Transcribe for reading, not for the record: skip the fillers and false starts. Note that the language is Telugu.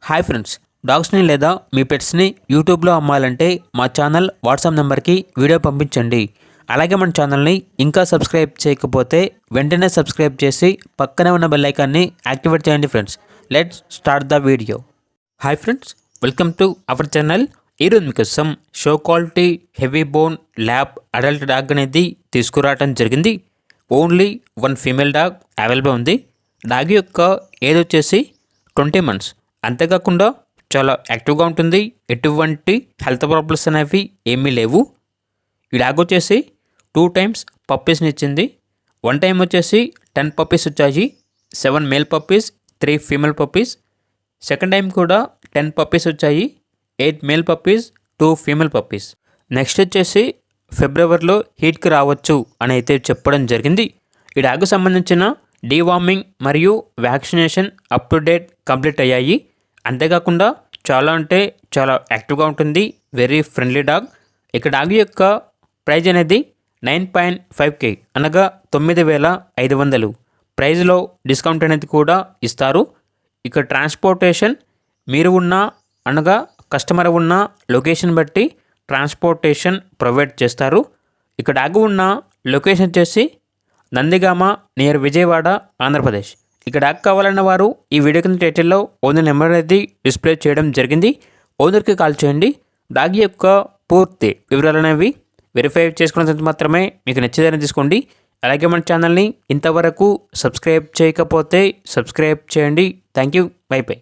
హాయ్ ఫ్రెండ్స్, డాగ్స్ని లేదా మీ పెట్స్ని యూట్యూబ్లో అమ్మాలంటే మా ఛానల్ వాట్సాప్ నెంబర్కి వీడియో పంపించండి. అలాగే మన ఛానల్ని ఇంకా సబ్స్క్రైబ్ చేయకపోతే వెంటనే సబ్స్క్రైబ్ చేసి పక్కనే ఉన్న బెల్ ఐకాన్ని యాక్టివేట్ చేయండి friends. Let's start the video. Hi friends, welcome to our channel. ఈరోజు మీకోసం show quality heavy bone lab adult dog అనేది తీసుకురావడం జరిగింది. Only one female dog available ఉంది. డాగ్ యొక్క ఏజ్ వచ్చేసి 20 months. అంతేకాకుండా చాలా యాక్టివ్గా ఉంటుంది. ఎటువంటి హెల్త్ ప్రాబ్లమ్స్ అనేవి ఏమీ లేవు. ఈ డాగ్ వచ్చేసి 2 times పప్పీస్ని ఇచ్చింది. 1 time వచ్చేసి 10 puppies వచ్చాయి. 7 male puppies, 3 female puppies. Second time కూడా 10 puppies వచ్చాయి. 8 male puppies, 2 female puppies. Next వచ్చేసి ఫిబ్రవరిలో హీట్కి రావచ్చు అని అయితే చెప్పడం జరిగింది. ఈ డాగ్కు సంబంధించిన డీవార్మింగ్ మరియు vaccination up to date complete అయ్యాయి. అంతేకాకుండా చాలా అంటే చాలా యాక్టివ్గా ఉంటుంది. Very friendly dog. ఇక డాగ్ యొక్క ప్రైజ్ అనేది 9.5K అనగా 9,500. ప్రైజ్లో డిస్కౌంట్ అనేది కూడా ఇస్తారు. ఇక ట్రాన్స్పోర్టేషన్ మీరు ఉన్న అనగా కస్టమర్ ఉన్న లొకేషన్ బట్టి ట్రాన్స్పోర్టేషన్ ప్రొవైడ్ చేస్తారు. ఇక డాగ్ ఉన్న లొకేషన్ వచ్చేసి నందిగామ నియర్ విజయవాడ, ఆంధ్రప్రదేశ్. ఇక డాగ్ కావాలన్న వారు ఈ వీడియో కింద టైటిల్లో ఓనర్ నెంబర్ అనేది డిస్ప్లే చేయడం జరిగింది. ఓనర్కి కాల్ చేయండి. డాగ్ యొక్క పూర్తి వివరాలు అనేవి వెరిఫై చేసుకున్నంత మాత్రమే మీకు నచ్చేదని తీసుకోండి. అలాగే మన ఛానల్ని ఇంతవరకు సబ్స్క్రైబ్ చేయకపోతే సబ్స్క్రైబ్ చేయండి. Thank you. By by.